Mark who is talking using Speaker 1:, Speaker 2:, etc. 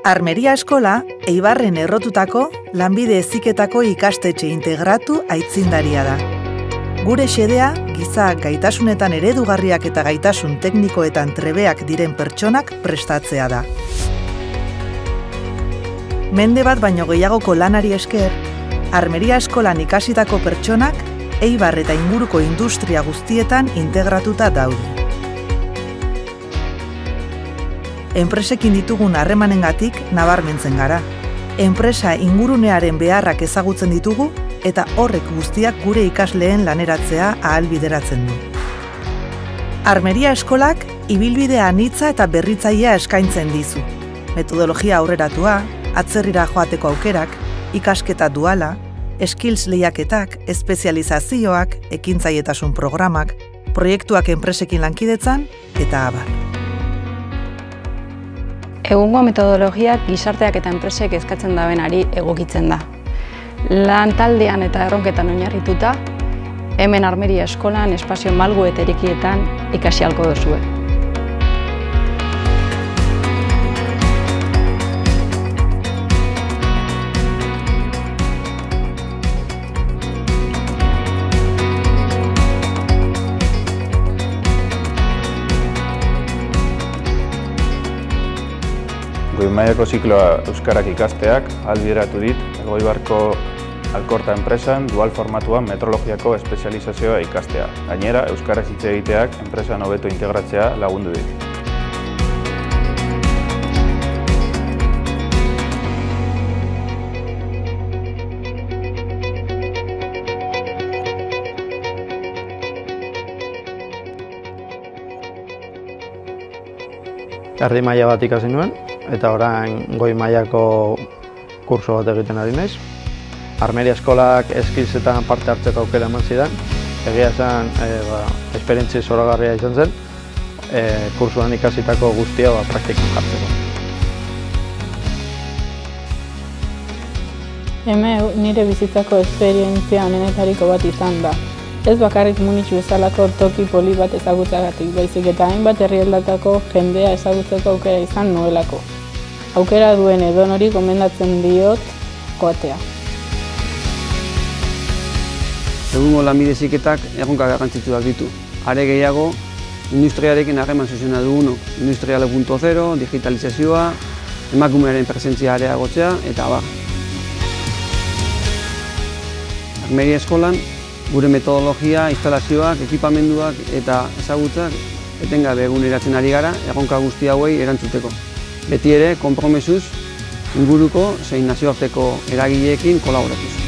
Speaker 1: Armeria Eskola, Eibarren errotutako, lanbide heziketako ikastetxe integratu aitzindaria da. Gure xedea, giza gaitasunetan eredugarriak eta gaitasun teknikoetan trebeak diren pertsonak prestatzea da. Mende bat baino gehiagoko lanari esker, Armeria Eskolan ikasitako pertsonak Eibar eta inguruko industria guztietan integratuta daude. Enpresekin ditugun harremanengatik nabarmentzen gara. Enpresa ingurunearen beharrak ezagutzen ditugu eta horrek guztiak gure ikasleen laneratzea ahalbideratzen du. Armeria Eskolak ibilbidea anitza eta berritzailea eskaintzen dizu. Metodologia aurreratua, atzerrira joateko aukerak, ikasketa duala, skills lehiaketak, espezializazioak, ekintzaietasun programak, proiektuak enpresekin lankidetzan eta abar.
Speaker 2: Egungo metodologiak gizarteak eta enpresek eskatzen dabenari egokitzen da. Lan taldean eta erronketan oinarrituta, hemen Armeria Eskolan espazio malgu eta irekietan ikasi ahalko duzue.
Speaker 3: Goi mailako zikloa euskarak ikasteak ahalbideratu dit Elgoibarko Alkorta enpresan dual formatuan metrologiako espezializazioa ikastea. Gainera, euskaraz hitz egiteak enpresan hobeto integratzea lagundu dit.
Speaker 4: Erdi maila bat ikasi nuen, eta orain goi mailako kurso bat egiten ari naiz. Armeria Eskolak skillsetan parte hartzeko aukera eman zidan. Egia esan, esperientzia zoragarria izan zen, kursuan ikasitako guztia praktikan jartzeko.
Speaker 5: Hemen nire bizitzako esperientzia onenetariko bat izan da. Ez bakarrik Munich bezalako toki poli bat ezagutzagatik, baizik eta hainbat herrialdeetako jendea ezagutzeko aukera izan nuelako. Aukera duen edonori gomendatzen diot joatea.
Speaker 6: Egungo lanbide heziketak erronka garrantzitsuak ditu. Are gehiago, industriarekin harreman zuzena dugunok. Industria 4.0, digitalizazioa, emakumearen presentzia areagotzea eta abar. Armeria Eskolan, gure metodologia, instalazioak, ekipamenduak eta ezagutzak etengabe eguneratzen ari gara erronka guzti hauei erantzuteko. Beti ere, konpromesuz, inguruko zein nazioarteko eragileekin kolaboratuz.